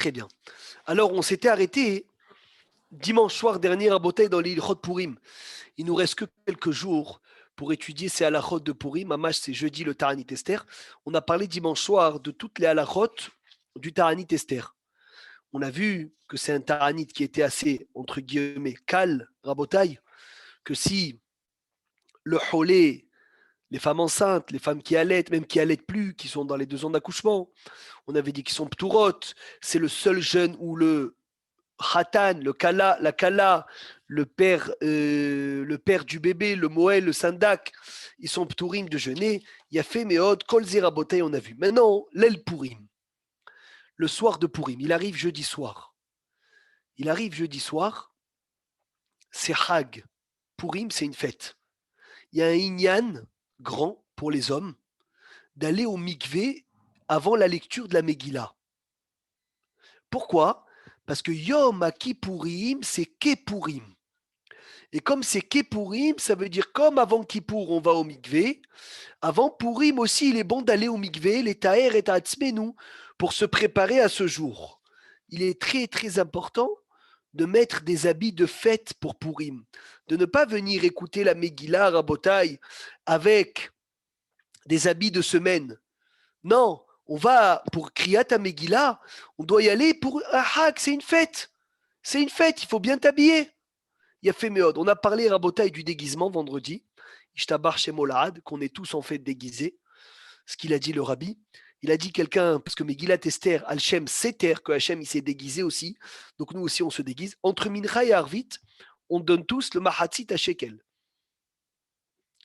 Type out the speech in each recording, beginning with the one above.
Très bien. Alors, on s'était arrêté dimanche soir dernier à Botay dans l'île Chod Purim. Il nous reste que quelques jours pour étudier ces halachot de Purim. Mamash, c'est jeudi le Ta'anit Esther. On a parlé dimanche soir de toutes les halachot du Ta'anit Esther. On a vu que c'est un Ta'anit qui était assez, entre guillemets, cal, rabotaille, que si le cholé, les femmes enceintes, les femmes qui allaitent, même qui allaitent plus, qui sont dans les 2 ans d'accouchement, on avait dit qu'ils sont ptourot, c'est le seul jeûne où le Khatan, la Kala, le père du bébé, le Moël, le Sandak, ils sont ptourim de jeûner. Il y a fait Meod, Kol Zerabotai, on a vu. Maintenant, l'El Purim, le soir de Purim, il arrive jeudi soir. C'est Hag. Purim, c'est une fête. Il y a un Inyan grand pour les hommes d'aller au mikvé avant la lecture de la Megillah. Pourquoi ? Parce que Yom Kippourim, c'est Kepourim. Et comme c'est Kepourim, ça veut dire comme avant Kippour, on va au mikvé. Avant Purim aussi, il est bon d'aller au mikvé, les Taher et Ta'atzmenu, pour se préparer à ce jour. Il est très très important de mettre des habits de fête pour Purim. De ne pas venir écouter la Megillah Rabotai avec des habits de semaine. Non, on va pour Kriyat Megillah, on doit y aller pour un Hag, c'est une fête. C'est une fête, il faut bien t'habiller. Il y a fait Méod. On a parlé Rabotai du déguisement vendredi. Ishtabar Shemolad, qu'on est tous en fait déguisés. Ce qu'il a dit le rabbi. Il a dit quelqu'un, parce que Megillat Esther, Al-Shem Seter, que Hachem il s'est déguisé aussi. Donc nous aussi on se déguise. Entre Mincha et Arvit, on donne tous le Mahatzit à Shekel.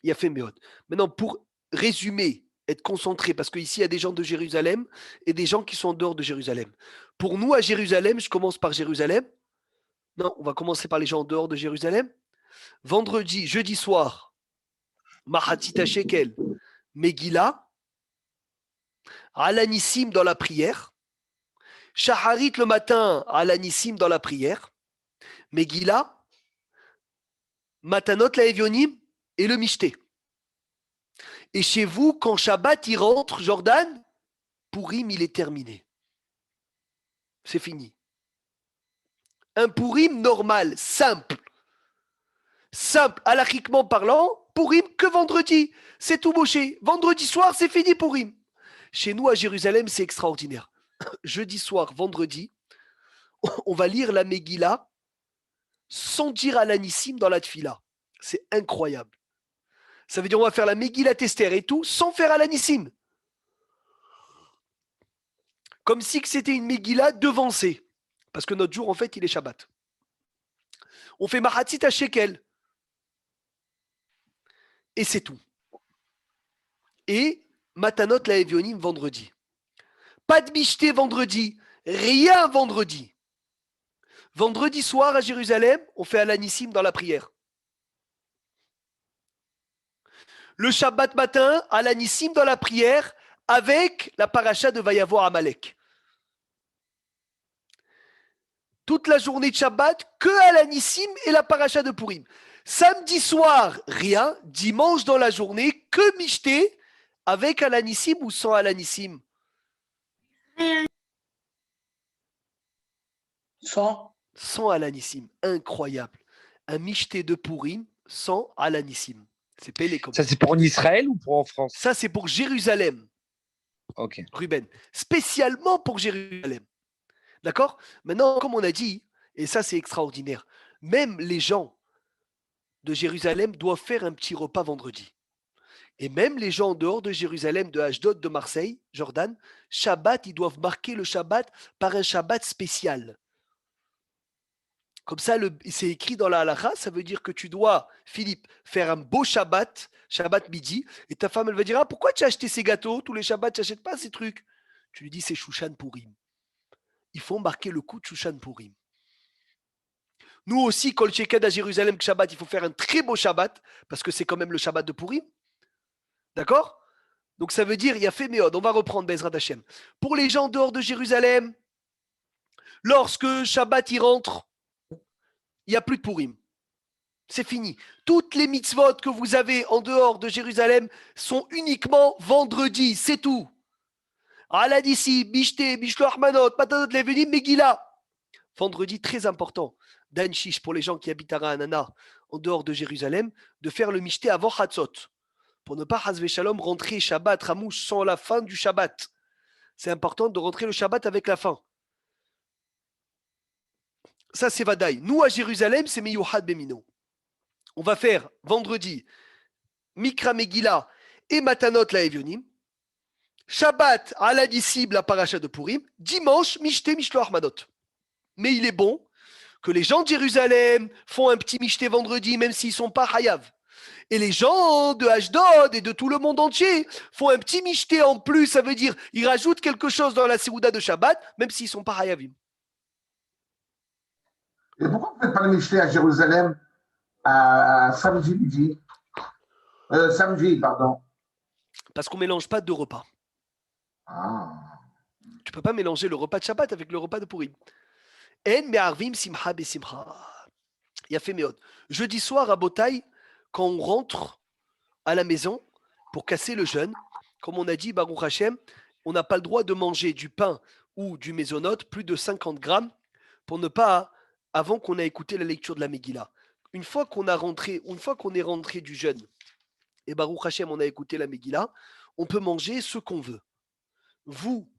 Il y a fait Méod. Maintenant, pour résumer, être concentré, parce qu'ici il y a des gens de Jérusalem et des gens qui sont en dehors de Jérusalem. Pour nous à Jérusalem, je commence par Jérusalem. Non, on va commencer par les gens en dehors de Jérusalem. Vendredi, jeudi soir, Mahatzit à Shekel, Megillah, Alanissim dans la prière, Shaharit le matin, Alanissim dans la prière, Megillah, Matanot la Evionim et le Mishté. Et chez vous, quand Shabbat y rentre, Jordan, Purim il est terminé. C'est fini. Un Purim normal, simple, halachiquement parlant, Purim que vendredi. C'est tout bouché. Vendredi soir, c'est fini Purim. Chez nous à Jérusalem, c'est extraordinaire. Jeudi soir, vendredi, on va lire la Megillah sans dire Alanissim dans la Tfila. C'est incroyable. Ça veut dire on va faire la Megillah Esther et tout sans faire Alanissim. Comme si c'était une Megillah devancée. Parce que notre jour, en fait, il est Shabbat. On fait Mahatzit à Shekel. Et c'est tout. Et Matanot la Evionim vendredi. Pas de Mishté vendredi. Rien vendredi. Vendredi soir à Jérusalem, on fait Alanissim dans la prière. Le Shabbat matin, Alanissim dans la prière avec la paracha de Vayavoir Amalek. Toute la journée de Shabbat, que Alanissim et la paracha de Purim. Samedi soir, rien. Dimanche dans la journée, que Mishté avec Alanissim ou sans Alanissim. Sans Alanissim. Incroyable. Un Mishté de Purim sans Alanissim. C'est payé comme ça. C'est pour en Israël ou pour en France? Ça, c'est pour Jérusalem. Ok. Ruben. Spécialement pour Jérusalem. D'accord? Maintenant, comme on a dit, et ça c'est extraordinaire, même les gens de Jérusalem doivent faire un petit repas vendredi. Et même les gens en dehors de Jérusalem, de Ashdod, de Marseille, Jordan, Shabbat, ils doivent marquer le Shabbat par un Shabbat spécial. Comme ça, c'est écrit dans la halakha, ça veut dire que tu dois, Philippe, faire un beau Shabbat, Shabbat midi, et ta femme, elle va dire, ah, pourquoi tu as acheté ces gâteaux? Tous les Shabbats, tu n'achètes pas ces trucs. Tu lui dis, c'est Shushan Purim. Il faut marquer le coup de Shushan Purim. Nous aussi, Kol Sheked à Jérusalem, Shabbat, il faut faire un très beau Shabbat, parce que c'est quand même le Shabbat de Purim. D'accord? Donc ça veut dire, il y a fait Méod. On va reprendre Bezrat Hashem. Pour les gens dehors de Jérusalem, lorsque Shabbat y rentre, il n'y a plus de Purim. C'est fini. Toutes les mitzvot que vous avez en dehors de Jérusalem sont uniquement vendredi, c'est tout. Ala d'ici, Bishte, Bishloach Manot, Matanot Levenim, Megillah. Vendredi, très important, Dan Shish pour les gens qui habitent à Ra'anana, en dehors de Jérusalem, de faire le Mishté avant Hatzot, pour ne pas, Hazve Shalom, rentrer Shabbat, Ramouche, sans la fin du Shabbat. C'est important de rentrer le Shabbat avec la fin. Ça, c'est Vadaï. Nous, à Jérusalem, c'est Meyouhad Bemino. On va faire vendredi Mikra Megillah et Matanot la Evionim. Shabbat à la disciple la paracha de Purim. Dimanche, Mishté Mishloach Manot. Mais il est bon que les gens de Jérusalem font un petit Mishté vendredi, même s'ils ne sont pas Hayav. Et les gens de Ashdod et de tout le monde entier font un petit Mishté en plus. Ça veut dire ils rajoutent quelque chose dans la Séouda de Shabbat, même s'ils ne sont pas Hayavim. Et pourquoi vous ne faites pas le Michelet à Jérusalem à samedi midi samedi, pardon. Parce qu'on ne mélange pas deux repas. Ah. Tu ne peux pas mélanger le repas de Shabbat avec le repas de Purim. En me'arvim simcha besimcha. Yafé meod. Jeudi soir à Botaï, quand on rentre à la maison pour casser le jeûne, comme on a dit, Baruch Hashem, on n'a pas le droit de manger du pain ou du mésonote plus de 50 grammes pour ne pas, avant qu'on ait écouté la lecture de la Megillah. Une fois qu'on est rentré du jeûne, et Baruch Hashem, on a écouté la Megillah, on peut manger ce qu'on veut. Vous,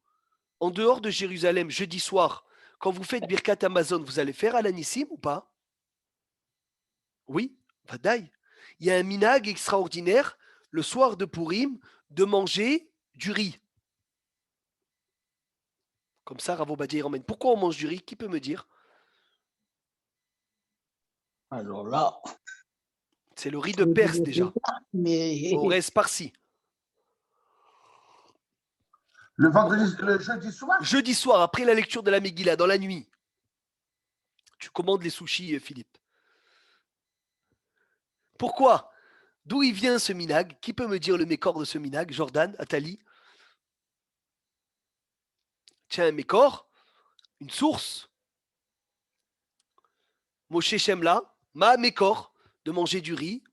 en dehors de Jérusalem, jeudi soir, quand vous faites Birkat Amazon, vous allez faire Alanissim ou pas? Oui, Vadaï. Il y a un minag extraordinaire, le soir de Purim, de manger du riz. Comme ça, Rav Obadia il ramène. Pourquoi on mange du riz? Qui peut me dire? Alors là, c'est le riz de Perse déjà. mais Au reste par-ci. Le jeudi soir? Jeudi soir, après la lecture de la Megillah, dans la nuit, tu commandes les sushis, Philippe. Pourquoi? D'où il vient ce minag? Qui peut me dire le mécor de ce minag? Jordan, Atali? Tiens, un mécor, une source. Moshe Shemla, ma mécor, de manger du riz.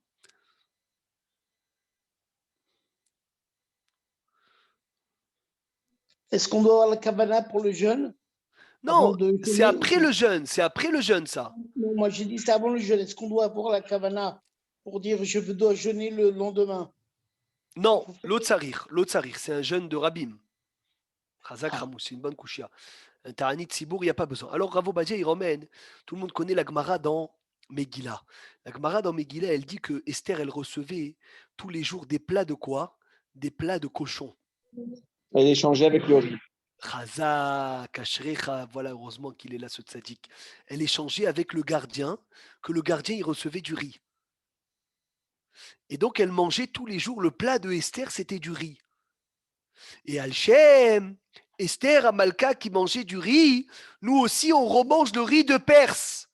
est-ce qu'on doit avoir la kavana pour le jeûne? Non, c'est après le jeûne, ça. Non, moi j'ai dit c'est avant le jeûne. Est-ce qu'on doit avoir la kavana pour dire je dois jeûner le lendemain? Non, l'Otsarir, c'est un jeûne de Rabim. Chazak Ramou, c'est une bonne kouchia. Un Ta'anit Sibour, il n'y a pas besoin. Alors Rav Obadia, il ramène, tout le monde connaît la Gemara dans Megillah. La Gemara dans Megillah, elle dit que Esther, elle recevait tous les jours des plats de quoi? Des plats de cochon. Elle échangeait avec le riz. Chazak, Ashrecha, voilà, heureusement qu'il est là, ce tzaddik. Elle échangeait avec le gardien, que le gardien, il recevait du riz. Et donc, elle mangeait tous les jours, le plat de Esther, c'était du riz. Et Alchem, Esther, Amalka qui mangeait du riz, nous aussi, on remange le riz de Perse.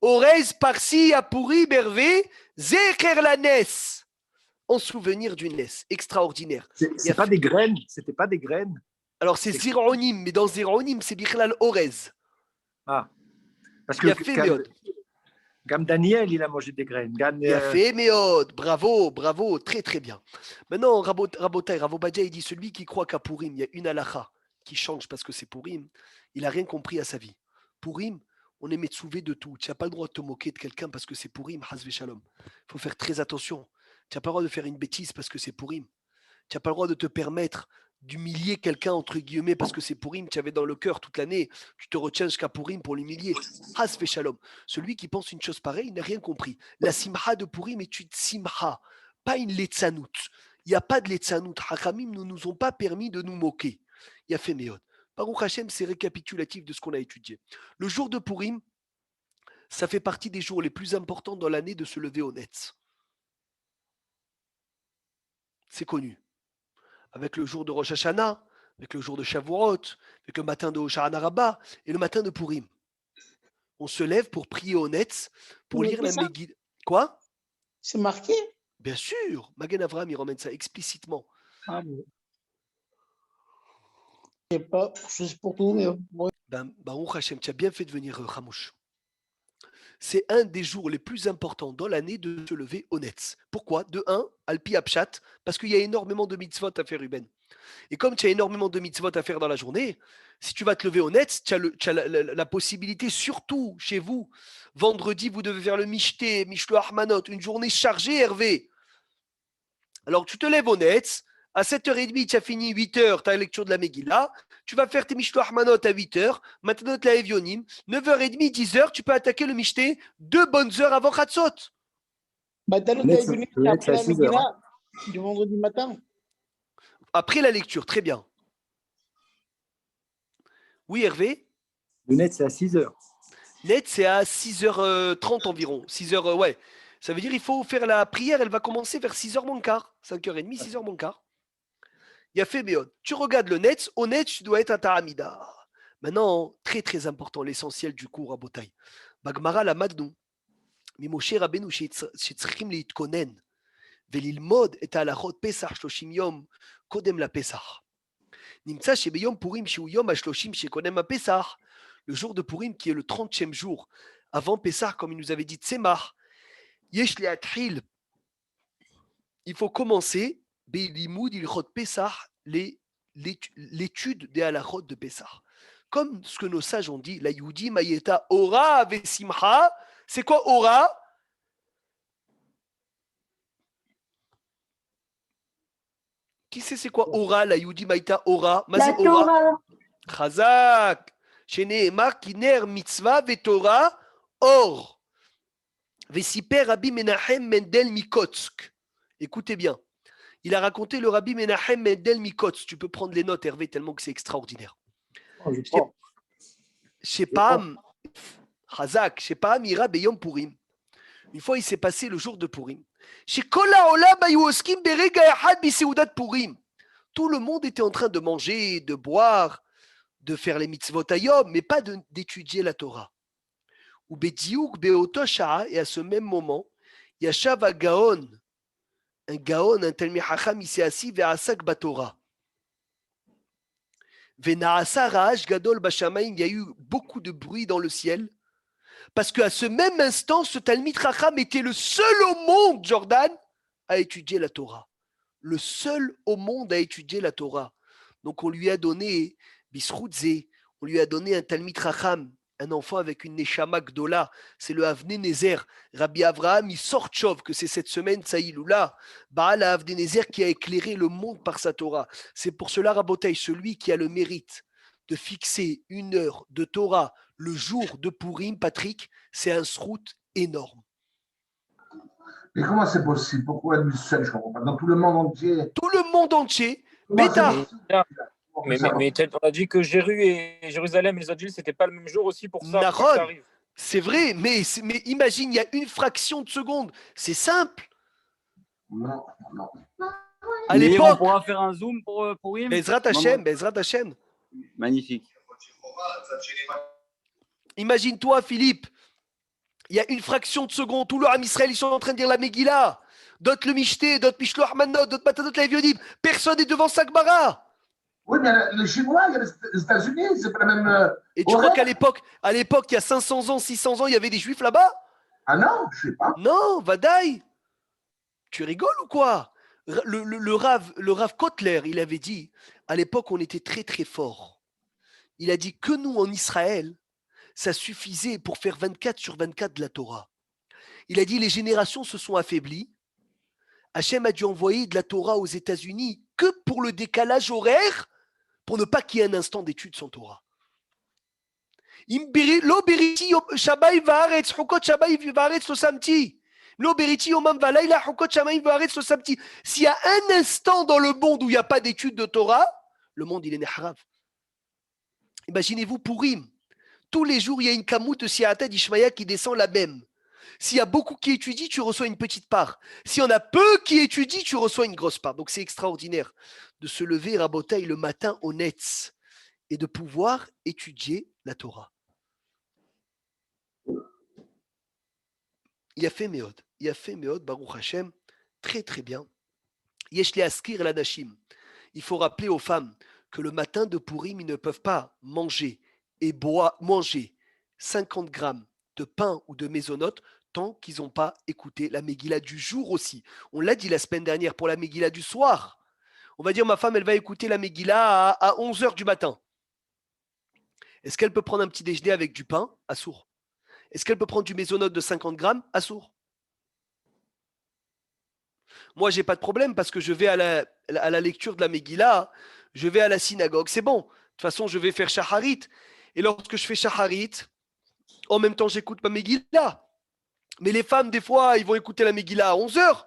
Orez, Parsi, Apuri, Bervé, Zecher la Nes. En souvenir du Nes, extraordinaire. C'est pas des graines, c'était pas des graines. Alors, c'est Zéronim, mais dans Zéronim, c'est Bichlal Orez. Ah, parce Il y a fait Méod. Gam Daniel, il a mangé des graines. Il y a fait Méod. Bravo, très très bien. Maintenant, Rabotai, Rav Obadia, il dit celui qui croit qu'à Purim, il y a une halakha qui change parce que c'est Purim, il n'a rien compris à sa vie. Purim, on est metsouvé de tout. Tu n'as pas le droit de te moquer de quelqu'un parce que c'est Purim, Hazve Shalom. Il faut faire très attention. Tu n'as pas le droit de faire une bêtise parce que c'est Purim. Tu n'as pas le droit de te permettre d'humilier quelqu'un, entre guillemets, parce que c'est Purim, tu avais dans le cœur toute l'année, tu te retiens jusqu'à Purim pour l'humilier. Hazve Shalom. Celui qui pense une chose pareille, il n'a rien compris. La simha de Purim est une simha, pas une letzanout. Il n'y a pas de letzanout. Hachamim ne nous ont pas permis de nous moquer. Il y a fait Méod. Baruch Hashem, c'est récapitulatif de ce qu'on a étudié. Le jour de Purim, ça fait partie des jours les plus importants dans l'année de se lever au Netz. C'est connu. Avec le jour de Rosh Hashanah, avec le jour de Shavuot, avec le matin de Hoshana Rabbah et le matin de Purim. On se lève pour prier au Netz, pour lire la Megillah. Quoi? C'est marqué? Bien sûr. Magen Avraham, il ramène ça explicitement. Ah bon. Je sais pas, juste pour tout, mais bon. Baruch Hashem, tu as bien fait de venir, Hamouche. C'est un des jours les plus importants dans l'année de se lever au Netz. Pourquoi? De 1, Alpi Apshat, parce qu'il y a énormément de mitzvot à faire, Ruben. Et comme tu as énormément de mitzvot à faire dans la journée, si tu vas te lever au net, tu as la possibilité, surtout chez vous, vendredi, vous devez faire le Mishté, Mishlo Ahmanot, une journée chargée, Hervé. Alors tu te lèves au net, à 7h30, tu as fini 8h, ta lecture de la Megillah, tu vas faire tes Mishlo Ahmanot à 8h, maintenant la Evionim, 9h30, 10h, tu peux attaquer le Mishté 2 bonnes heures avant Khatsot. Matalot Le net, est venu le net, après c'est à la 6 heures, Megillah du vendredi matin. Après la lecture, très bien. Oui, Hervé? Le net, c'est à 6 heures. Net, c'est à 6h30 environ. 6h, ouais. Ça veut dire qu'il faut faire la prière, elle va commencer vers 6h moins quart. 5h30, 6h moins quart. Il y a fait Béod. Tu regardes le net, au net, tu dois être à ta Hamida. Maintenant, très très important, l'essentiel du cours à Botaï. Bagmara la madnou. ממשה רבנו שצריכים להתכונן וללמוד את ההלכות פסח 30 יום קודם לפסח. נמצא שביום פורים שהוא יום ה-30 שקודם הפסח, le jour de Purim qui est le 30e jour avant Pessah, comme il nous avait dit Tzemach, yesh le'atchil, il faut commencer be'limud ilchot Pessah, l'étude des halachot de Pessah. Comme ce que nos sages ont dit, la Yehudi Mayeta Ora Vesimcha, c'est quoi Ora? Qui sait c'est quoi Ora, la Yehudi Mayeta Ora? La Torah. Chazak, Sheneemar Kiner Mitzvah Vetora Or. Vesiper Rabbi Menachem Mendel Mikotsk. Écoutez bien. Il a raconté le Rabbi Menachem Mendel Mikotsk. Tu peux prendre les notes, Hervé, tellement que c'est extraordinaire. Shepam, Chazak, Shepam ira beyom Purim. Une fois, il s'est passé le jour de Purim. Shekola Olam Ayoskim Berega Echad Biseudat Purim. Tout le monde était en train de manger, de boire, de faire les mitzvot ayom, mais pas d'étudier la Torah. Ou Bediouk Beoto Sha'a, et à ce même moment, Yashav Gaon, un Talmid Chacham, il s'est assis vers Asak Batora. Venaasa Ra'ash Gadol Bashamayim, il y a eu beaucoup de bruit dans le ciel, parce qu'à ce même instant, ce Talmid Chacham était le seul au monde, Jordan, à étudier la Torah. Le seul au monde à étudier la Torah. Donc on lui a donné Bisroutze, on lui a donné un Talmid Chacham, un enfant avec une Neshama Gdola, c'est le Avnei Nézer. Rabbi Avraham, il sort Chov, que c'est cette semaine, Saïloula, Baal Avnei Nézer qui a éclairé le monde par sa Torah. C'est pour cela, Rabotai, celui qui a le mérite de fixer 1 heure de Torah le jour de Purim, Patrick, c'est un srout énorme. Mais comment c'est possible? Pourquoi lui seul? Je ne comprends pas. Dans tout le monde entier. Tout le monde entier, Comment c'est Bétar. possible? Mais on a dit que Jéru et Jérusalem et les autres villes, c'était pas le même jour aussi pour ça. Naron, Pourquoi ça arrive? c'est vrai, mais imagine, il y a une fraction de seconde. C'est simple. Non, non. À Mais on l'époque, pourra faire un zoom pour Purim. Bezrat Hashem, Bezrat Hashem. Magnifique. Imagine-toi, Philippe, il y a une fraction de seconde, tout le Ham Israël, ils sont en train de dire la Megillah. D'autres le Mishté, d'autres Mishlo Ahmanot, d'autres Matanot la Evionim. Personne n'est devant Sagbara. Oui, mais les Chinois, il y a les États-Unis, c'est pas la même. Et tu crois qu'à l'époque, il y a 500 ans, 600 ans, il y avait des Juifs là-bas? Ah non, je ne sais pas. Non, Vadaï. Tu rigoles ou quoi? Le Rav Kotler, il avait dit, à l'époque, on était très très fort. Il a dit que nous, en Israël, ça suffisait pour faire 24/24 de la Torah. Il a dit, les générations se sont affaiblies. Hachem a dû envoyer de la Torah aux États-Unis que pour le décalage horaire, pour ne pas qu'il y ait un instant d'étude sans Torah. S'il y a un instant dans le monde où il n'y a pas d'étude de Torah, le monde il est neharav. Imaginez-vous Purim. Tous les jours, il y a une kamout de Siata d'Ishmaïa qui descend la même. S'il y a beaucoup qui étudient, tu reçois une petite part. S'il y en a peu qui étudient, tu reçois une grosse part. Donc c'est extraordinaire de se lever, Rabotaï, le matin au Netz et de pouvoir étudier la Torah. Il a fait Meod, Baruch Hashem, très très bien. Yesh le askir la nashim. Il faut rappeler aux femmes que le matin de Purim, ils ne peuvent pas manger 50 grammes de pain ou de mésonotes tant qu'ils n'ont pas écouté la Megillah du jour aussi. On l'a dit la semaine dernière pour la Megillah du soir. On va dire ma femme, elle va écouter la Megillah à 11h du matin. Est-ce qu'elle peut prendre un petit déjeuner avec du pain? Assour. Est-ce qu'elle peut prendre du mésonote de 50 grammes? Assour. Moi, j'ai pas de problème parce que je vais à la lecture de la Megillah, je vais à la synagogue, c'est bon. De toute façon, je vais faire Shacharit. Et lorsque je fais Shacharit, en même temps, j'écoute ma Megillah. Mais les femmes, des fois, ils vont écouter la Megillah à 11h.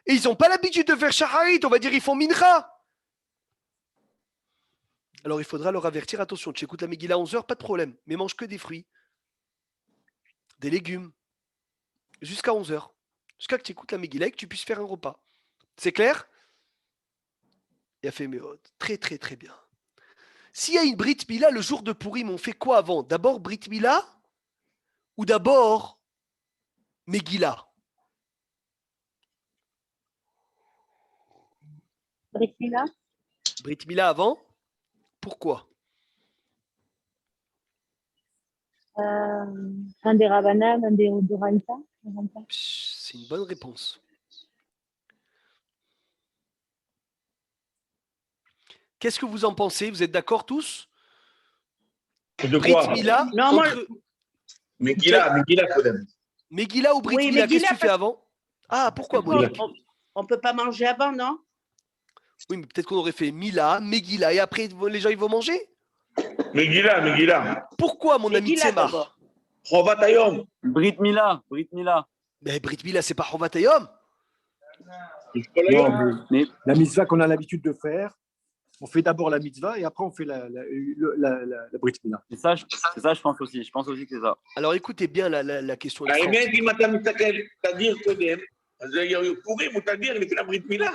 Et ils n'ont pas l'habitude de faire Shacharit. On va dire, ils font Mincha. Alors, il faudra leur avertir, attention, tu écoutes la Megillah à 11h, pas de problème. Mais mange que des fruits, des légumes, jusqu'à 11h. Jusqu'à que tu écoutes la Megillah et que tu puisses faire un repas. C'est clair? Il a fait Méod. Très, très, très bien. S'il y a une Brit Mila le jour de Pourim, on fait quoi avant? D'abord Brit Mila ou d'abord Megillah? Brit Mila. Brit Mila avant? Pourquoi? Un des Rabbanan, un des Doraïta. C'est une bonne réponse. Qu'est-ce que vous en pensez? Vous êtes d'accord tous? De Brit quoi? Mila Non, moi, entre... Megillah, Kodem. Megillah ou Brit Oui, Mila? Qu'est-ce Megillah, que tu fais avant? Ah, pourquoi Megillah. Monique? on peut pas manger avant, non? Oui, mais peut-être qu'on aurait fait Mila, Megillah, et après les gens ils vont manger? Megillah. Pourquoi mon ami Megillah Tsemar? d'abord. Brit Mila. Mais Brit Mila, c'est pas Chovatayom? Non, Mais la mitzvah qu'on a l'habitude de faire, on fait d'abord la mitzvah et après on fait la Brit Mila. c'est ça, je pense aussi. Je pense aussi que c'est ça. Alors écoutez bien la question. האמת, אם אתה מסתכל, תדיר קודם, אז פורים הוא תדיר לפני הברית מילה.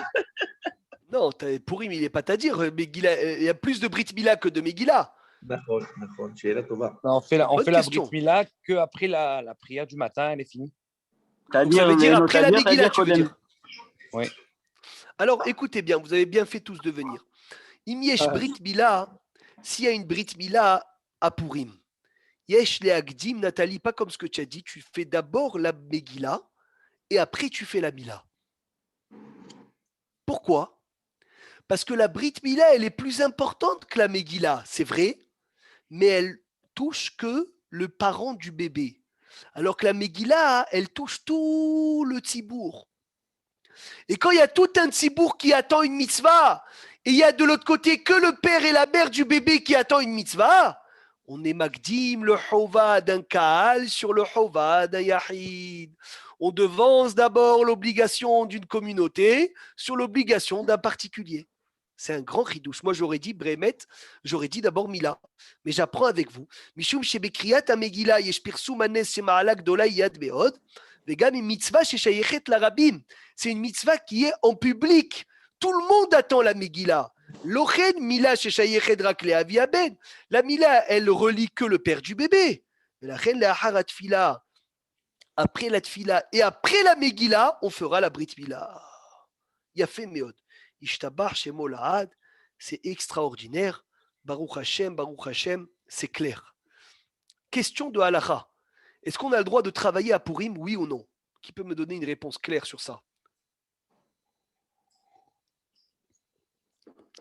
Non, Pourim, il n'est pas à dire. Il y a plus de Brit Mila que de Megillah. נכון, שאלה טובה. On fait la Bonne Brit question. Mila qu'après la prière du matin, elle est finie. Donc, ça veut dire après la Megillah, tu veux Kodem. dire? Oui. Alors écoutez bien, vous avez bien fait tous de venir. Imiesh Brit Mila, s'il y a une Brit Mila à Pourim, Yesh le Agdim, Nathalie, pas comme ce que tu as dit, tu fais d'abord la Megillah et après tu fais la Mila. Pourquoi? Parce que la Brit Mila, elle est plus importante que la Megillah, c'est vrai, mais elle touche que le parent du bébé. Alors que la Megillah, elle touche tout le tzibour. Et quand il y a tout un tzibour qui attend une mitzvah, et il y a de l'autre côté que le père et la mère du bébé qui attend une mitzvah, on est magdim le chova d'un kaal sur le chova d'un yahid. On devance d'abord l'obligation d'une communauté sur l'obligation d'un particulier. C'est un grand chidouche. Moi, j'aurais dit Bremet, j'aurais dit d'abord Mila. Mais j'apprends avec vous. Mishum shebekriyat amegila yeshpirsu manes shema'ala gdola yad beod. Vegam une mitzvah sheshayechet larabim. C'est une mitzvah qui est en public. Tout le monde attend la Megillah. Lochen Mila sheshayechet rak le'avi aben. La Mila, elle relie que le père du bébé. Lachen le'achar atfila. Après la tfila et après la Megillah, on fera la Brit Mila. Yafé meod. Ishtabar Shemo Lahad, c'est extraordinaire. Baruch Hashem, c'est clair. Question de halacha. Est-ce qu'on a le droit de travailler à Purim, oui ou non? Qui peut me donner une réponse claire sur ça?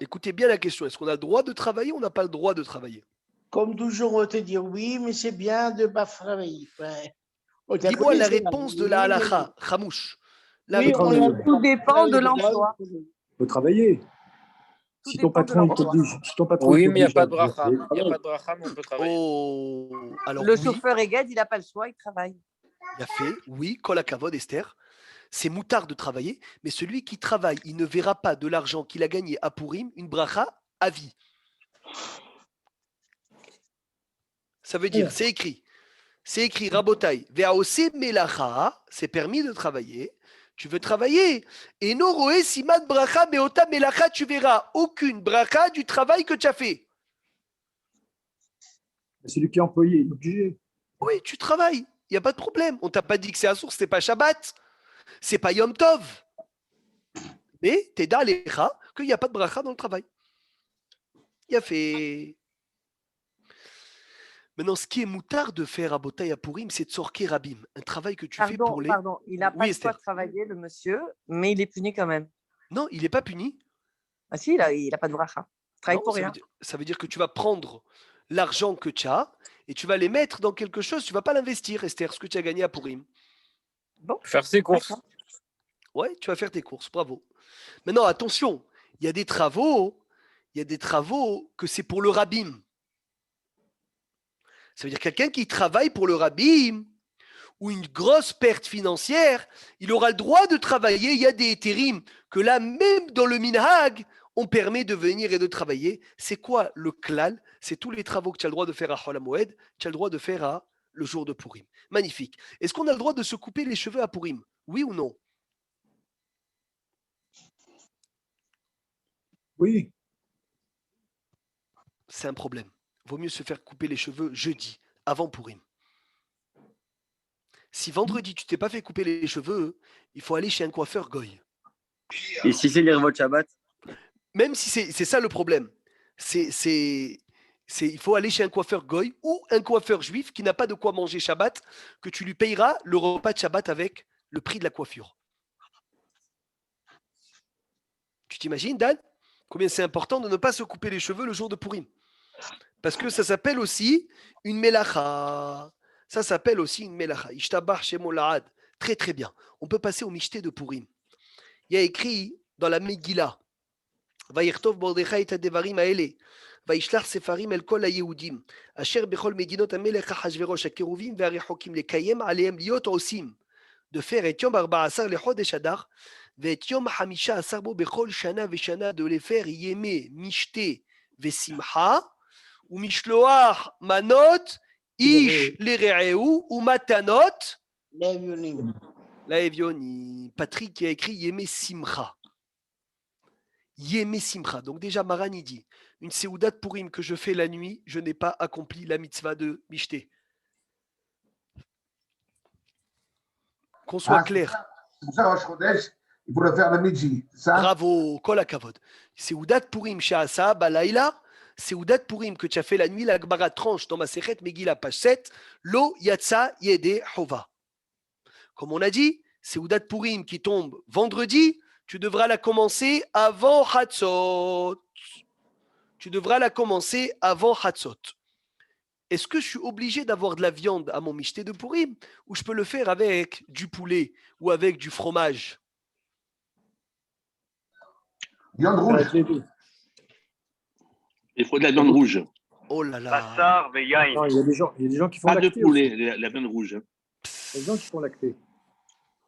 Écoutez bien la question. Est-ce qu'on a le droit de travailler ou on n'a pas le droit de travailler? Comme toujours, on va te dire oui, mais c'est bien de ne pas travailler. Ouais. Dis-moi la réponse de la halacha, Hamouche. La Oui, réponse. Tout dépend de l'emploi. Il faut travailler. Tout Si ton dépend de patron il l'emploi. t'oblige, si ton patron Oui, mais il n'y a t'oblige pas de bracha. travailler, Il n'y a pas de bracha, mais on peut travailler. Oh, alors Le oui, chauffeur Eged, il n'a pas le choix, il travaille. il a fait, oui, kol hakavod, Esther. C'est moutard de travailler, mais celui qui travaille, il ne verra pas de l'argent qu'il a gagné à Purim, une bracha à vie. Ça veut dire, c'est écrit, Rabotai, Ve'aose melacha, c'est permis de travailler. Tu veux travailler. Et Noroé, Siman bracha, Meota melacha, tu verras aucune bracha du travail que tu as fait. celui qui est employé, il est obligé. Oui, tu travailles, il n'y a pas de problème. On t'a pas dit que c'est Assour, c'est pas Shabbat, c'est pas Yom Tov. Mais t'es dans les rats qu'il n'y a pas de bracha dans le travail. Il a fait. Maintenant, ce qui est moutard de faire à Botaï à Purim, c'est de sortir Rabim, un travail que tu fais pour les. Pardon, il n'a pas Oui, le choix Esther. de travailler, le monsieur, mais il est puni quand même. Non, il n'est pas puni. Ah si, il a pas de bracha. Il travaille Non, pour rien. ça veut dire que tu vas prendre l'argent que tu as et tu vas les mettre dans quelque chose. Tu ne vas pas l'investir, Esther, ce que tu as gagné à Purim. Bon, Faire ses courses. d'accord. Ouais, tu vas faire tes courses, bravo. Maintenant, attention, il y a des travaux que c'est pour le rabbin. Ça veut dire quelqu'un qui travaille pour le rabbin ou une grosse perte financière, il aura le droit de travailler. Il y a des éthérims que là, même dans le minhag, on permet de venir et de travailler. C'est quoi le klal? C'est tous les travaux que tu as le droit de faire à Chol HaMoed, tu as le droit de faire à le jour de Purim. Magnifique. Est-ce qu'on a le droit de se couper les cheveux à Purim? Oui ou non? Oui. C'est un problème. Vaut mieux se faire couper les cheveux jeudi, avant Purim. Si vendredi, tu t'es pas fait couper les cheveux, il faut aller chez un coiffeur goy. Et si c'est l'Irvot Shabbat? Même si c'est ça le problème. Il faut aller chez un coiffeur goy ou un coiffeur juif qui n'a pas de quoi manger Shabbat, que tu lui payeras le repas de Shabbat avec le prix de la coiffure. Tu t'imagines, Dan, combien c'est important de ne pas se couper les cheveux le jour de Purim? Parce que ça s'appelle aussi une melacha. Ça s'appelle aussi une melacha. Ishtabach Shemo La'ad. Très très bien. On peut passer au Mishté de Purim. Il y a écrit dans la Megillah, Vayirtov Mordechai et Devarim Haele, Vayishlach Sefarim El Kol HaYehudim, Asher Bechol Medinot HaMelech HaChashverosh HaKeruvim VeHaRechokim Lekayem Alehem Liot Osim, de faire et Yom 14 lechodesh Adar, ואת יום 15 בו בכל שנה ושנה de les faire ימי משתה ושמחה, ומשלוח מנות איש לרעהו ומתנות L'avion. לאביונים. Patrick qui a écrit ימי simcha. Yemé Simcha. Donc déjà, Marani dit, une Seoudat Purim que je fais la nuit, je n'ai pas accompli la mitzvah de Mishté. Qu'on soit clair. C'est pour ça, Rosh Chodesh, il faut le faire le midi. Ça, Bravo, Kol HaKavod. Seoudat Purim Sha'asa Balaïla, Seoudat Purim que tu as fait la nuit, la Gemara tranche dans ma Sechet Megillah, page 7, Lo Yatsa Yede Hova. Comme on a dit, Seoudat Purim qui tombe vendredi, tu devras la commencer avant Hatzot. Tu devras la commencer avant Hatzot. Est-ce que je suis obligé d'avoir de la viande à mon michté de Purim ou je peux le faire avec du poulet ou avec du fromage? viande rouge. Avec les deux. Il faut de la viande rouge. Oh là là. Bassar, Veyain. Non, il y a des gens qui font Pas de lacter poulet, aussi. la viande rouge. Il y a des gens qui font lacter.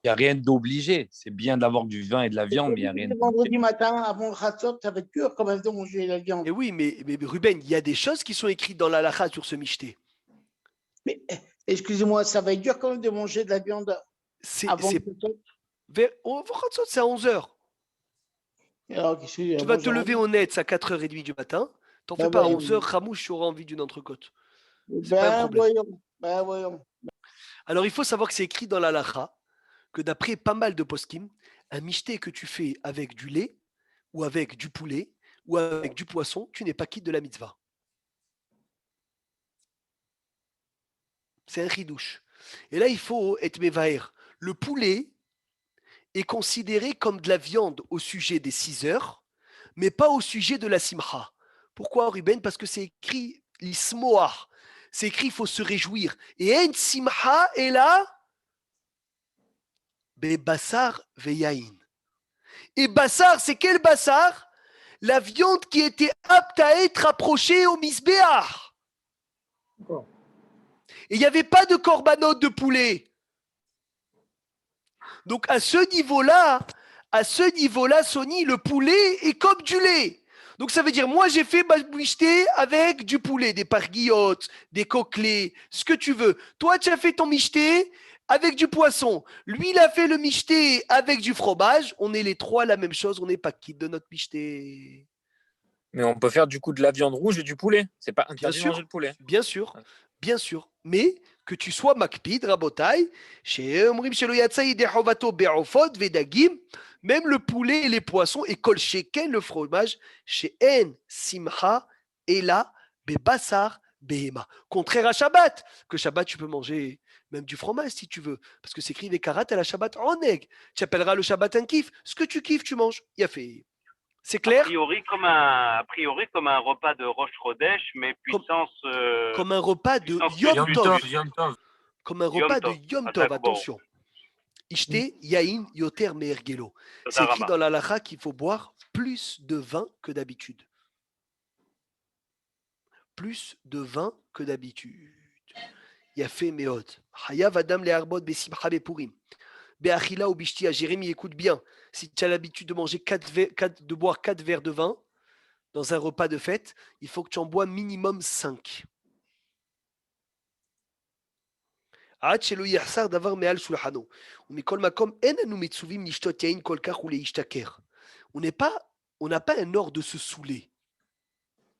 Il n'y a rien d'obligé. C'est bien d'avoir du vin et de la viande, mais il n'y a rien Le d'obligé. vendredi matin, avant Khatsot, ça va être dur quand même de manger la viande. Et oui, mais Ruben, il y a des choses qui sont écrites dans la lacha sur ce michté. Mais excusez-moi, ça va être dur quand même de manger de la viande C'est avant c'est Khatsot. Hatzot, c'est à 11h. Alors, qu'est-ce que- Tu vas moi, te j'ai lever envie. au net à 4h30 du matin. T'en Bah, fais pas à bah, 11h, Ramouche, tu auras envie d'une entrecôte. C'est pas un Ben problème. voyons, ben voyons. Alors, il faut savoir que c'est écrit dans la lacha que d'après pas mal de poskim, un michté que tu fais avec du lait ou avec du poulet ou avec du poisson, tu n'es pas quitte de la mitzvah. C'est un ridouche. Et là, il faut être mévaër. Le poulet est considéré comme de la viande au sujet des 6 heures, mais pas au sujet de la simcha. Pourquoi, Ruben? Parce que c'est écrit l'ismoar. C'est écrit, il faut se réjouir. Et en simcha est là, bassar veyain. Et bassar, c'est quel bassar? La viande qui était apte à être approchée au misbéar. D'accord. Et il n'y avait pas de korbanot de poulet. Donc à ce niveau-là, Sony, le poulet est comme du lait. Donc ça veut dire, moi j'ai fait ma michté avec du poulet, des parguillottes, des coquelets, ce que tu veux. Toi tu as fait ton michté avec du poisson. Lui il a fait le michté avec du fromage. On est les trois la même chose, on n'est pas quitte de notre michté. Mais on peut faire du coup de la viande rouge et du poulet. C'est pas interdit de sûr. manger le poulet. Bien sûr, bien sûr. Mais que tu sois makpid, rabotai, chez Omrim Shelo Yatsaï Dehovato Be'ofot Vedagim, même le poulet et les poissons, et kol sheken, le fromage, chez En Simcha, et là, Bebassar Behema. Contraire à Shabbat, que Shabbat, tu peux manger même du fromage si tu veux, parce que c'est écrit Vekarat à la Shabbat Oneg. Tu appelleras le Shabbat un kiff. Ce que tu kiffes, tu manges. Il a fait. C'est clair? A priori comme un repas de Rosh Chodesh, mais puissance. Comme un repas de puissance Yom plus Tov. plus. Yom Tov. Comme un Yom repas de Tov. Yom Ah, Tov, bon. attention. Ishte yain yoter me'ergelo. C'est Toda écrit Rama. dans la halakha qu'il faut boire plus de vin que d'habitude. Plus de vin que d'habitude. Yafé meot. Hayav adam le'arbot besimcha bepurim. Be'achila ou bishtia. Jérémie, écoute bien. Si tu as l'habitude de manger de boire 4 verres de vin dans un repas de fête, il faut que tu en bois minimum 5. עד שלא יחסר דבר מעל שולחנו. ומכל מקום אין אנו מצווים לשתות יין כל כך ולהשתכר. On n'a pas un ordre de se saouler.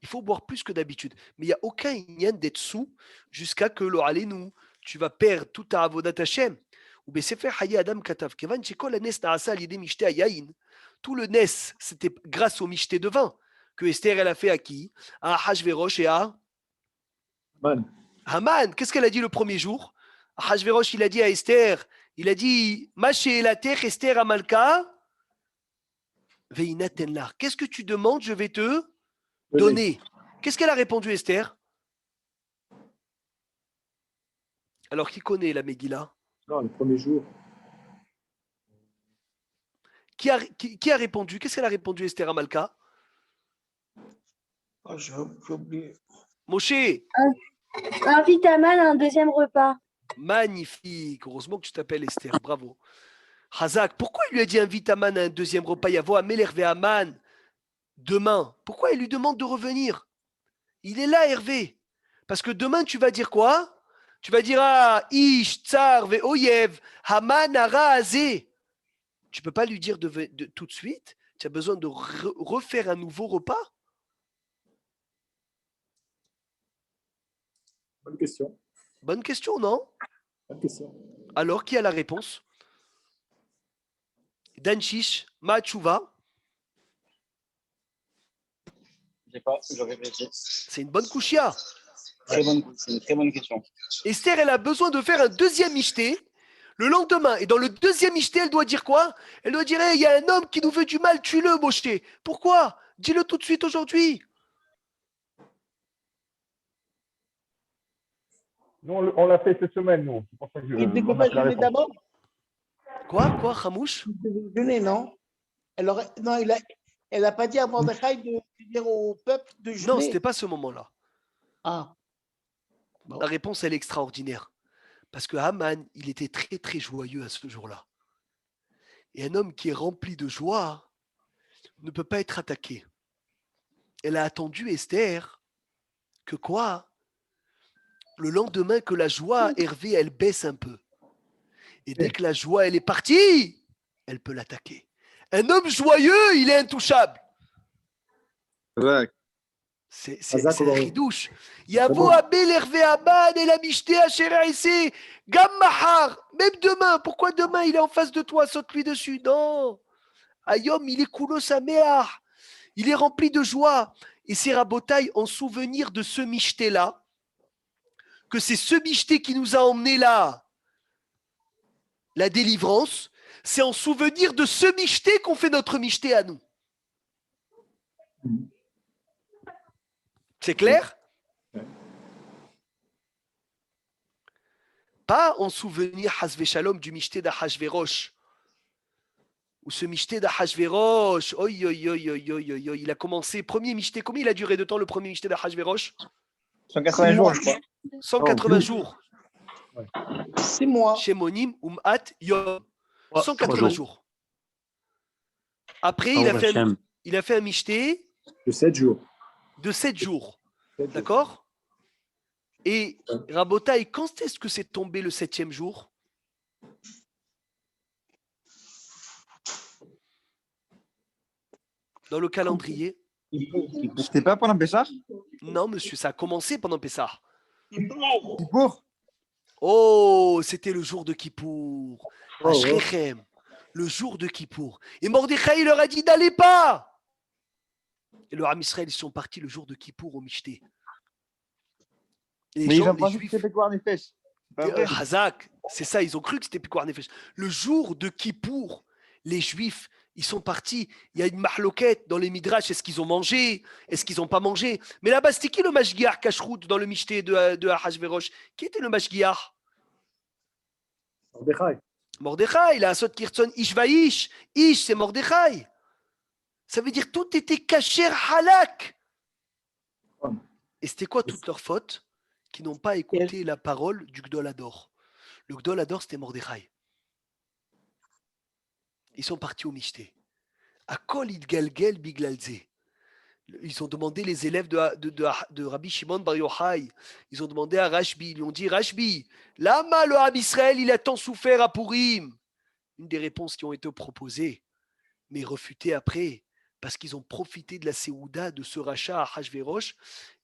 Il faut boire plus que d'habitude. Mais il n'y a aucun inyan d'être sous jusqu'à que l'oralenu, tu vas perdre tout ta avodat Hashem. Ou besefer haye adam katav. Kevan shekol hanes naasa al yedei mishte hayayin. Tout le nes, c'était grâce au mishte de vin que Esther elle a fait à qui? À Hachvérosh et à Haman. Qu'est-ce qu'elle a dit le premier jour? Hachvérosh, il a dit à Esther, il a dit, Maché la terre, Esther Amalka, Veinatenlar. Qu'est-ce que tu demandes? Je vais te donner. Qu'est-ce qu'elle a répondu, Esther? Alors, qui connaît la Megillah? Non, le premier jour. Qui a répondu? Qu'est-ce qu'elle a répondu, Esther Amalka? Oh, j'ai oublié. Moshe. Invite Aman à un deuxième repas. Magnifique. Heureusement que tu t'appelles Esther. Bravo. Hazak, pourquoi il lui a dit invite Aman à un deuxième repas? Yavo Ameler ve Aman demain. Pourquoi il lui demande de revenir? Il est là, Hervé. Parce que demain, tu vas dire quoi? Tu vas dire Ish, Tsar, ve Oyev, Haman, Ara, Azé. Tu ne peux pas lui dire tout de suite. Tu as besoin de refaire un nouveau repas. Bonne question. Bonne question, non? Bonne question. Alors, qui a la réponse? Danshish, Maachouva. Je sais pas, je réfléchis. C'est une bonne couchia. C'est une très bonne question. Esther, elle a besoin de faire un deuxième michté le lendemain. Et dans le deuxième michté, elle doit dire quoi? Elle doit dire, il y a un homme qui nous veut du mal, tue-le, Moshe. Pourquoi? Dis-le tout de suite aujourd'hui. Nous, on l'a fait cette semaine, nous. C'est pour ça que Il ne on devait a pas la jeûner réponse. d'abord? Quoi, Hamouche? Il devait jeûner, non? Non, elle n'a pas dit à Mordechai de dire au peuple de jeûner. Non, ce n'était pas ce moment-là. Ah. La réponse, elle est extraordinaire. Parce que Haman, il était très, très joyeux à ce jour-là. Et un homme qui est rempli de joie ne peut pas être attaqué. Elle a attendu Esther que quoi? Le lendemain que la joie, Hervé, elle baisse un peu. Et dès que la joie, elle est partie, elle peut l'attaquer. Un homme joyeux, il est intouchable. C'est un ridouche. Yavo Abel Hervé Aman et la Mishté Asher Gam Mahar. Même demain. Pourquoi demain il est en face de toi? Saute-lui dessus. Non. Ayom, il est coulo saméar. Il est rempli de joie. Et c'est Rabotaï en souvenir de ce Mishté-là, que c'est ce Mishté qui nous a emmené là, la délivrance. C'est en souvenir de ce Mishté qu'on fait notre Mishté à nous. C'est clair? Pas en souvenir Hasvé Shalom du Mishté d'Ahashvérosh. Ou ce Mishté d'Ahashvérosh, il a commencé, premier Mishté, combien il a duré de temps le premier Mishté d'Ahashvérosh? 180 jours, je crois. 180 jours. C'est moi. Shemonim Um'at Yom. 180 jours. Après, il a fait un Mishté de 7 jours. De 7 jours. D'accord? Et Rabotaï, quand est-ce que c'est tombé le 7e jour? Dans le calendrier? C'était pas pendant Pessah? Non, monsieur, ça a commencé pendant Pessah. Kippour? Oh, c'était le jour de Kippour. Oh, Shrechem, le jour de Kippour. Et Mordechai leur a dit n'allez pas. Et le Ham Israël, ils sont partis le jour de Kippour au Mishté. Mais ils ont pensé que c'était Pékouar Nefesh. Hazak, c'est ça, ils ont cru que c'était Pékouar Nefesh. Le jour de Kippour, les Juifs, Ils sont partis. Il y a une mahloquette dans les midrash. Est-ce qu'ils ont mangé? Est-ce qu'ils n'ont pas mangé? Mais là-bas, c'était qui le mashgiach Kashrut dans le Mishté de Ahashverosh? Qui était le mashgiach? Mordechai. Mordechai, la Asot Kirtzon Ish Vaish. Ish, c'est Mordechai. Ça veut dire tout était kasher halak. Et c'était quoi toute leur faute? Qui n'ont pas écouté la parole du Gdol Hador. Le Gdol Hador, c'était Mordechai. Ils sont partis au Mishté. À Kol Idgalgel Biglalze. Ils ont demandé les élèves de Rabbi Shimon Bar Yochai. Ils ont demandé à Rashbi. Ils lui ont dit Rashbi, lama le Ham Israël, il a tant souffert à Purim. Une des réponses qui ont été proposées, mais refutées après, parce qu'ils ont profité de la Séouda de ce rachat à Hashverosh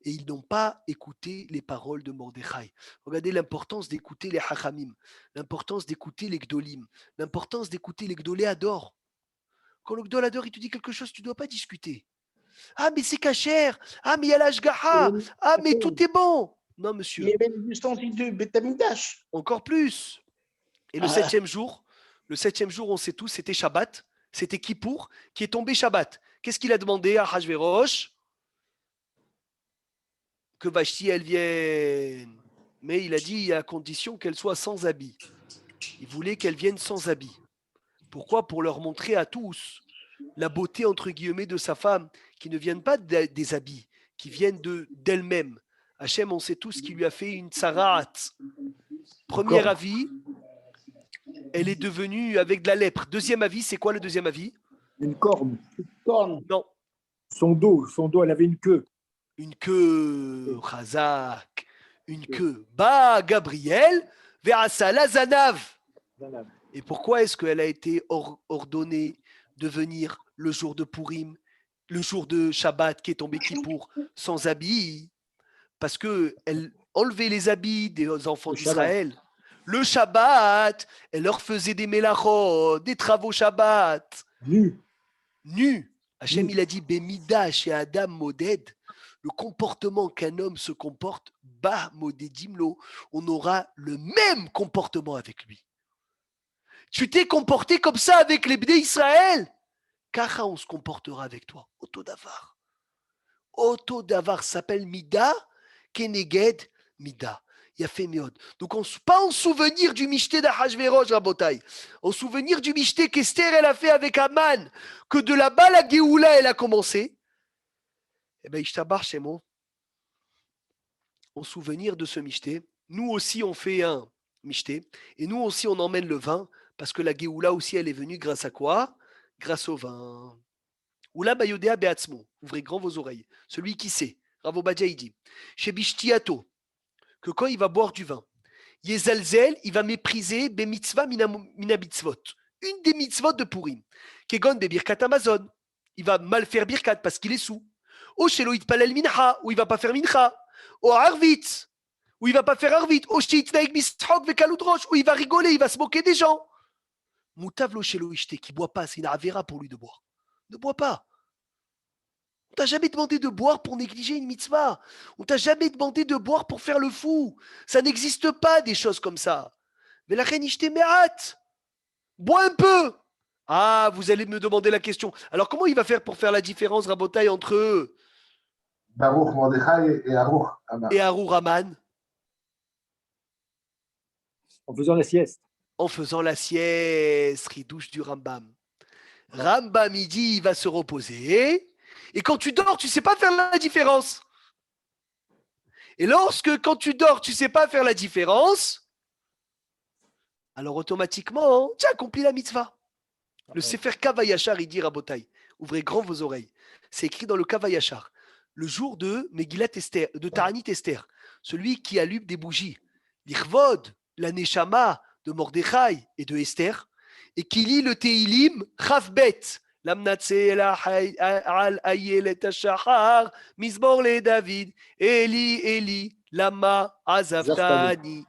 et ils n'ont pas écouté les paroles de Mordechai. Regardez l'importance d'écouter les Hachamim, l'importance d'écouter les Gdolim, l'importance d'écouter les Gdolé Ador. Quand le Gdol Ador, il te dit quelque chose, tu ne dois pas discuter. Ah, mais c'est cachère. Ah, mais il y a l'Ashgaha. Ah, mais tout est bon. Non, monsieur. Il y avait le ustensile de Betamidash. Encore plus. Et le septième jour, on sait tous, c'était Shabbat. C'était Kippour qui est tombé Shabbat. Qu'est-ce qu'il a demandé à Hashverosh? Que Vashti, elle vienne. Mais il a dit à condition qu'elle soit sans habit. Il voulait qu'elle vienne sans habit. Pourquoi? Pour leur montrer à tous la beauté, entre guillemets, de sa femme, qui ne viennent pas des habits, qui viennent d'elle-même. Hachem, on sait tous qu'il lui a fait une tsarat. Premier avis, elle est devenue avec de la lèpre. Deuxième avis, c'est quoi le deuxième avis? Une corne. Non. Son dos, elle avait une queue. Une queue, Chazak. Une queue. Bah, Gabriel, Verasala Zanav. Et pourquoi est-ce qu'elle a été ordonnée de venir le jour de Purim, le jour de Shabbat qui est tombé Kippour, sans habits? Parce qu'elle enlevait les habits des enfants d'Israël. Le Shabbat, elle leur faisait des mélachot, des travaux Shabbat. Nus. Hachem, il a dit, Bemida chez Adam Moded, le comportement qu'un homme se comporte, Bah Modedimlo, on aura le même comportement avec lui. Tu t'es comporté comme ça avec les Bnei Israël, car on se comportera avec toi. Oto Davar. Oto Davar s'appelle Mida, Keneged Mida. Yafé Meod. Donc, pas en souvenir du Mishté d'Ahashverosh, Rabotai. En souvenir du Mishté qu'Esther, elle a fait avec Aman, que de là-bas, la Géoula, elle a commencé. Eh bien, Ishtabar Shemo. En souvenir de ce Mishté, nous aussi, on fait un Mishté. Et nous aussi, on emmène le vin, parce que la Géoula aussi, elle est venue grâce à quoi? Grâce au vin. Oula Bayodea Beatzmo. Ouvrez grand vos oreilles. Celui qui sait. Rav Obadia, il dit. Chez Bishtiato, que quand il va boire du vin, Yezalzel, il va mépriser be mitzvah mina mitzvot. Une des mitzvot de Purim. Kegon be birkat Amazon. Il va mal faire birkat parce qu'il est sous. O shelo itpalel mincha, où il va pas faire mincha. O arvit, où il va pas faire arvit. O sheitnaik mischok vekalut rosh, où il va rigoler, il va se moquer des gens. Moutav lo shelo ishte, qui boit pas, c'est une avera pour lui de boire. Ne bois pas. On t'a jamais demandé de boire pour négliger une mitzvah. On t'a jamais demandé de boire pour faire le fou. Ça n'existe pas des choses comme ça. Mais la reine ishte me'at. Bois un peu. Ah, vous allez me demander la question. Alors comment il va faire pour faire la différence, Rabotai, entre eux Baruch Mordechai et Aruch Aman. Et Arour Aman? En faisant la sieste. En faisant la sieste, ridouche du Rambam. Rambam, il dit, il va se reposer. Et quand tu dors, tu ne sais pas faire la différence. Et quand tu dors, tu ne sais pas faire la différence, alors automatiquement, tu as accompli la mitzvah. Le Sefer Kavayachar, il dit, Rabotai, ouvrez grand vos oreilles. C'est écrit dans le Kavayachar. Le jour de Megillat Esther, de Ta'anit Esther, celui qui allume des bougies, l'Irvod, la Neshama de Mordechai et de Esther, et qui lit le Teilim Chavbet, Lamnatse al Ayelet Ashachar, Mizmor le David, Eli, Eli, Lama Azavtani.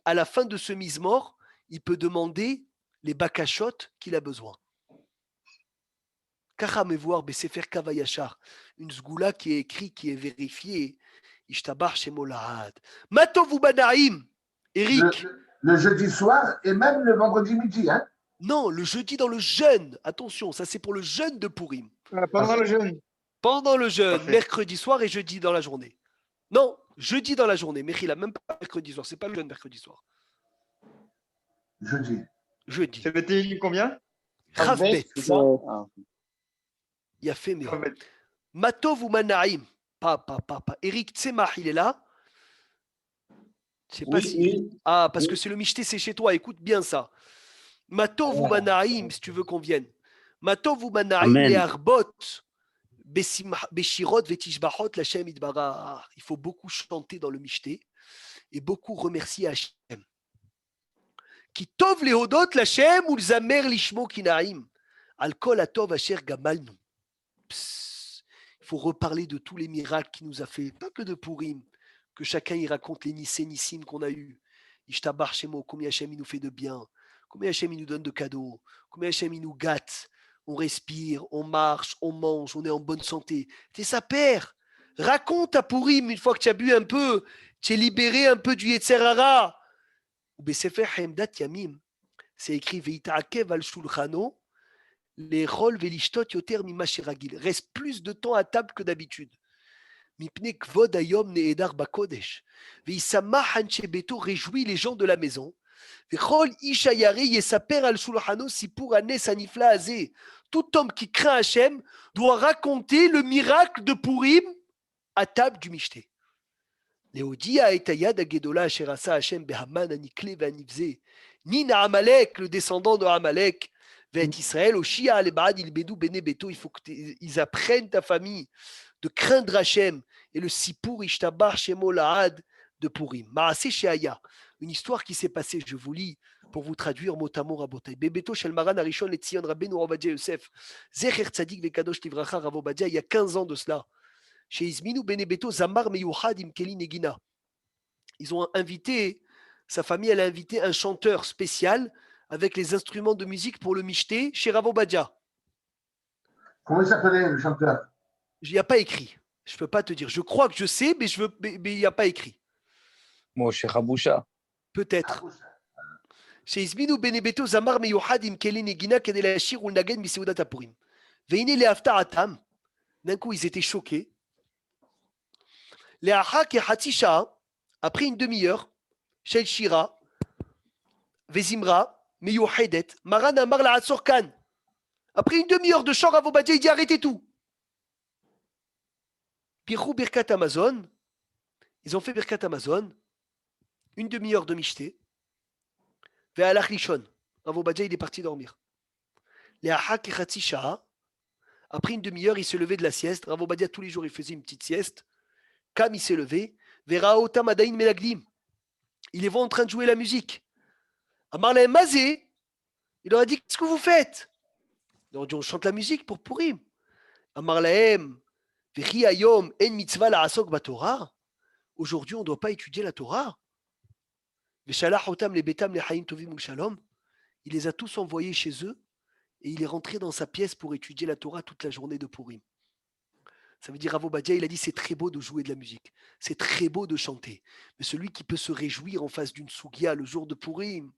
À la fin de ce Mizmor, il peut demander les bakashot qu'il a besoin. Kacham voir Besefer Kavayachar, une sgoula qui est écrite, qui est vérifiée. Ishtabar Shemolahad. Matov ou Banaim, Eric. Le jeudi soir et même le vendredi midi. Hein? Non, le jeudi dans le jeûne. Attention, ça c'est pour le jeûne de Purim. Pendant le jeûne. Pendant le jeûne, Parfait. mercredi soir et jeudi dans la journée. Non, jeudi dans la journée. Mechila, même pas mercredi soir. C'est pas le jeûne mercredi soir. Jeudi. Jeudi. C'est le Tehillim combien? Ravbet. C'est ça? Ah. Il a fait mais. Matov ou Manaïm. Pas. Eric Tsemach, il est là. Je sais pas Oui, si. oui. Ah, parce que c'est le michté, c'est chez toi. Écoute bien ça. Matov ou Manaïm, si tu veux qu'on vienne. Matov ou Manaïm, Amen. les Arbot. Beshirot vetishbachot l'Hashem idbarach. Il faut beaucoup chanter dans le michté et beaucoup remercier Hachem. Qui tov lehodot l'Hashem ou l'zamer lishmo kinaim. Al kol atov asher gamalnu. Il faut reparler de tous les miracles qu'il nous a fait, pas que de Purim, que chacun y raconte les nissim qu'on a eu. Ishtabar Shemo, combien Hachem il nous fait de bien, combien Hachem il nous donne de cadeaux, combien Hachem il nous gâte. On respire, on marche, on mange, on est en bonne santé. C'est ça, père. Raconte à Purim, une fois que tu as bu un peu, tu es libéré un peu du Yetzer Hara. C'est écrit Veita'akev al shulchano, les rôles velishtot yoter mimashiragil. Reste plus de temps à table que d'habitude. Mipne kvod ayom needar bakodesh. Veisamach anche beto réjouit les gens de la maison. Vechol ishayare yesaper al shulchano sipur anes anifla azeh. Tout homme qui craint Hachem doit raconter le miracle de Purim à table du Michté. Léodia et Ayad Agedola Asherasa Hachem Behaman Anikle Vanivze. Nina Amalek, le descendant de Amalek, Vet Israël, Oshia Alebad, il Bedou Bene Beto, il faut qu'ils apprennent ta famille de craindre Hachem et le Sipur Ishtabar Shemo Lahad de Purim. Maaseh Sheaya, une histoire qui s'est passée, je vous lis pour vous traduire mot à mot Rabotai. Bebeto Shel Maran Arishon et Tzion Rabbeinu Rav Ovadia Yosef, Zecher Tzadik Vekadosh Livracha Rav Ovadia, il y a 15 ans de cela. Chez Izminu Benebeto Zamar Meyuchad Imkeli Negina. Ils ont invité, sa famille, elle a invité un chanteur spécial avec les instruments de musique pour le Michté chez Rav Ovadia. Comment il s'appelait le chanteur? Il n'y a pas écrit. Je ne peux pas te dire. Je crois que je sais, mais il n'y a pas écrit. Moi, chez Raboucha. Peut-être. Chez Izminu Benebeto Zamar Meyuchad Imkeli Negina Kedel Hashir ou Nagen Miseudat Apurim. Veine le Haftar Atam. D'un coup, ils étaient choqués. Les Ahak et Hatisha, après une demi-heure, Shel Shira, Vezimra, Meyuhedet, Maran Amar la Hatsorkan. Après une demi-heure de chant, Rav Ovadia, il dit arrêtez tout. Pirou Birkat Amazon, ils ont fait Birkat Amazon, une demi-heure de Michté, Ve'alach Lishon, Rav Ovadia, il est parti dormir. Les Ahak et Hatisha, après une demi-heure, il se levait de la sieste. Rav Ovadia, tous les jours, il faisait une petite sieste. Kam, il s'est levé. Veraotam Adain Melaglim. Il les voit en train de jouer la musique. Amar lahem mazé. Il leur a dit qu'est-ce que vous faites? Ils leur ont dit on chante la musique pour Purim. Amar lahem Vechi ayom en mitzvah la'asok batorah. Aujourd'hui, on ne doit pas étudier la Torah. Veshalach otam lebetam lechaim tovim ulshalom. Il les a tous envoyés chez eux et il est rentré dans sa pièce pour étudier la Torah toute la journée de Purim. Ça veut dire Rav Ovadia, il a dit c'est très beau de jouer de la musique, c'est très beau de chanter, mais celui qui peut se réjouir en face d'une Sougia le jour de Purim,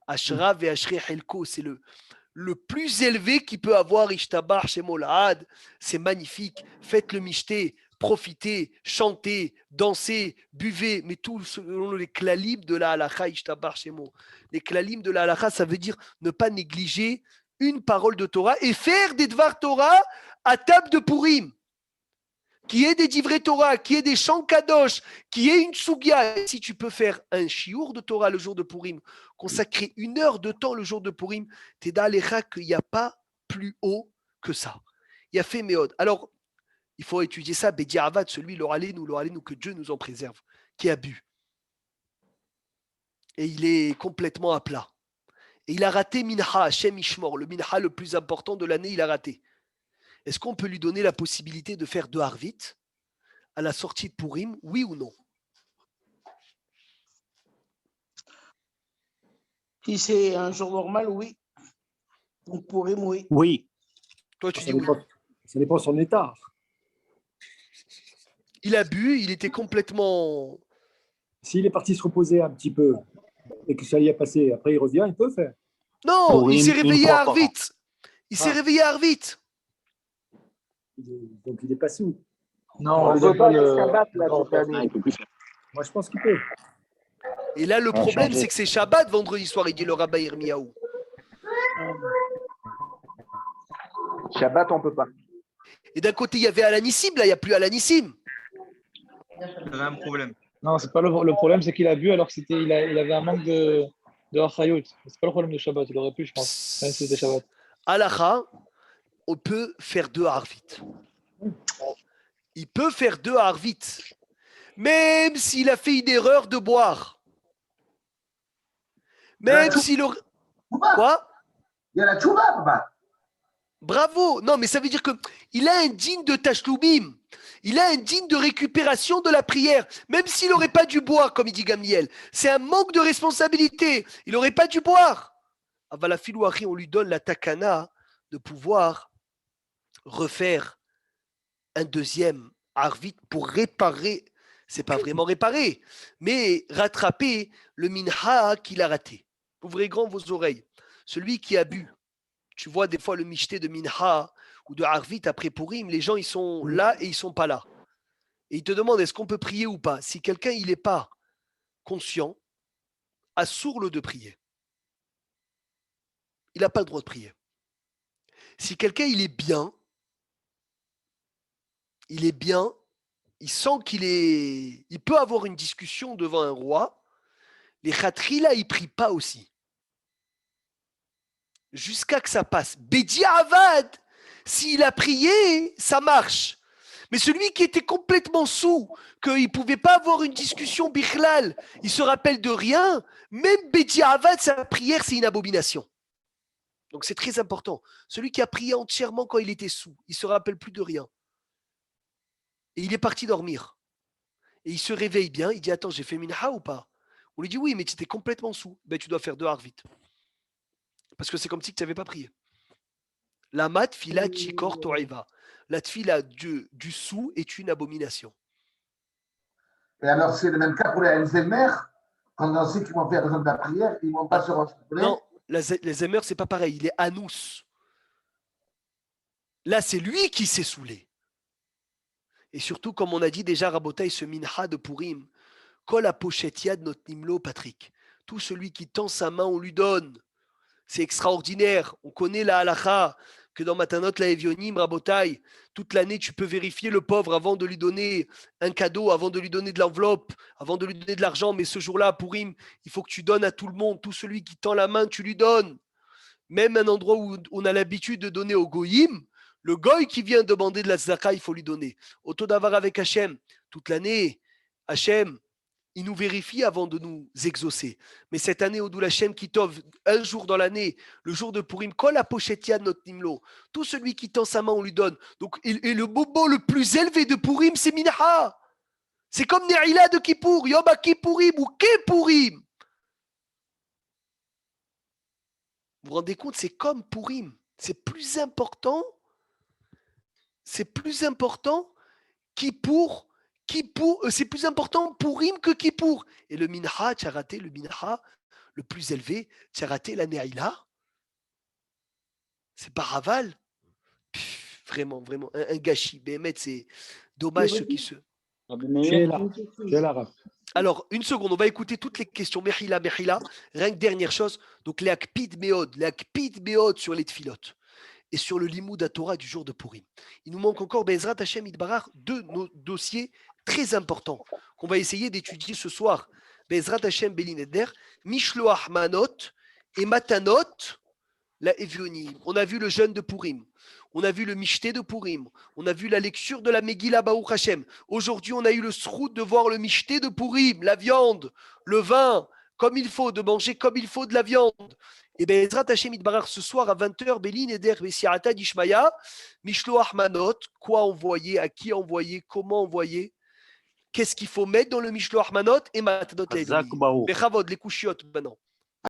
Ashrav et Ashrei Helko, c'est le plus élevé qu'il peut avoir, Ishtabar Shemo Lahad, c'est magnifique, faites le Michté, profitez, chantez, dansez, buvez, mais tout selon les klalim de la halakha, Ishtabar Shemo. Les klalim de la halakha, ça veut dire ne pas négliger une parole de Torah et faire des Dvar Torah à table de Purim. Qui est des divrei Torah, qui est des chants kadosh, qui est une sugia. Si tu peux faire un chiour de Torah le jour de Purim, consacrer 1 heure de temps le jour de Purim, t'es dans les rats qu'il n'y a pas plus haut que ça. Il y a fait méod. Alors, il faut étudier ça, Bediavad, celui, l'oralé-nous, que Dieu nous en préserve, qui a bu. Et il est complètement à plat. Et il a raté Minha, Hashem Ishmor, le Minha le plus important de l'année, il a raté. Est-ce qu'on peut lui donner la possibilité de faire de Harvit à la sortie de Purim, oui ou non? Si c'est un jour normal, oui. Donc Purim, oui. Oui. Toi, tu dis oui. Ça dépend de son état. Il a bu, il était complètement... S'il est parti se reposer un petit peu et que ça y est passé, après il revient, il peut faire. Non, il s'est Une réveillé fois à par an. Arvit. Il s'est réveillé à Arvit. Donc il n'est pas sous. Non, On il doit peut pas pas le- faire Shabbat là non, cette année. Moi, je pense qu'il peut. Et là, le On va problème, changer. c'est que c'est Shabbat vendredi soir, il dit le rabbin Yirmiyahu. Shabbat, on peut pas. Et d'un côté, il y avait Alanissim, là, il n'y a plus Alanissim. un problème. Non, c'est pas le problème, c'est qu'il a bu alors que il avait un manque de Achayot. C'est pas le problème de Shabbat, il aurait pu, je pense, même si c'était Shabbat. Alacha, on peut faire 2 à Arvit. Il peut faire 2 à Arvit. Même s'il a fait une erreur de boire. Même s'il aurait. Quoi? Il y a la tchouva, papa. Bravo. Non, mais ça veut dire qu'il a un digne de tachloumim. Il a un digne de récupération de la prière. Même s'il n'aurait pas dû boire, comme il dit Gamliel. C'est un manque de responsabilité. Il n'aurait pas dû boire. Avala filouari, on lui donne la takana de pouvoir refaire un deuxième arvit pour réparer. C'est pas vraiment réparer, mais rattraper le minha qu'il a raté. Ouvrez grand vos oreilles. Celui qui a bu, tu vois des fois le michté de minha ou de arvit après Purim, les gens ils sont là et ils sont pas là. Et ils te demandent est-ce qu'on peut prier ou pas. Si quelqu'un il n'est pas conscient, assourle de prier. Il n'a pas le droit de prier. Si quelqu'un il est bien, il sent il peut avoir une discussion devant un roi, les khatri là, ils prient pas aussi. Jusqu'à que ça passe. Bédi Avad, s'il a prié, ça marche. Mais celui qui était complètement sous, qu'il ne pouvait pas avoir une discussion bichlal, il se rappelle de rien, même Bédi Avad, sa prière, c'est une abomination. Donc c'est très important. Celui qui a prié entièrement quand il était sous, il ne se rappelle plus de rien. Et il est parti dormir. Et il se réveille bien, il dit attends, j'ai fait minha ou pas? On lui dit oui, mais tu étais complètement sous. Ben, tu dois faire 2 harvit. Parce que c'est comme si tu n'avais pas prié. La mat fila chikor to'iva. La tfila du sous est une abomination. Et alors, c'est le même cas pour les Alzheimer. Quand on sait qu'ils vont faire besoin de la prière, ils ne vont pas se rassembler. Non, les Alzheimer, c'est pas pareil. Il est anous. Là, c'est lui qui s'est saoulé. Et surtout, comme on a dit déjà, Rabotaï, ce minha de Purim, kol la pochette yad not nimlo, Patrick. Tout celui qui tend sa main, on lui donne. C'est extraordinaire. On connaît la halacha, que dans Matanot, la Evionim, Rabotaï, toute l'année, tu peux vérifier le pauvre avant de lui donner un cadeau, avant de lui donner de l'enveloppe, avant de lui donner de l'argent. Mais ce jour-là, Purim, il faut que tu donnes à tout le monde. Tout celui qui tend la main, tu lui donnes. Même un endroit où on a l'habitude de donner au goyim, le goy qui vient demander de la tzedaka, il faut lui donner. Auto d'avoir avec Hachem, toute l'année, Hachem, il nous vérifie avant de nous exaucer. Mais cette année, Odul Hachem Kitov, un jour dans l'année, le jour de Purim, kol la pochetia notre nimlo, tout celui qui tend sa main, on lui donne. Donc, et le bobo le plus élevé de Purim, c'est Minha. C'est comme Ne'ila de Kippour, Yom HaKippourim ou Kepourim. Vous vous rendez compte, c'est comme Purim. C'est plus important. C'est plus important Kippour. C'est plus important Purim que Kippour. Et le Minha, tu as raté le Minha le plus élevé, tu as raté la Ne'ila. C'est pas Raval. Vraiment, un gâchis. Béhémet, c'est dommage ce qui se. Alors, une seconde, on va écouter toutes les questions. Mechila. Rien que dernière chose. Donc, les Akpid Meod sur les Tfilotes et sur le Limoud à Torah du jour de Purim. Il nous manque encore, Bezrat Hashem Idbarach, 2 dossiers très importants qu'on va essayer d'étudier ce soir. Bezrat Hashem Belineder, Mishloach Manot et Matanot, la Evionim. On a vu le jeûne de Purim. On a vu le Mishté de Purim. On a vu la lecture de la Megillah Baruch Hashem. Aujourd'hui, on a eu le srout de voir le Mishté de Purim, la viande, le vin, comme il faut, de manger comme il faut de la viande. Et bien, Ezrat Hashem Idbarach, ce soir à 20h, Bélin Eder Bessiarata d'Ishmaya, Mishloach Manot, quoi envoyer, à qui envoyer, comment envoyer, qu'est-ce qu'il faut mettre dans le Mishloach Manot et Matanot Le'Elohim. Bechavod, les couchiotes maintenant.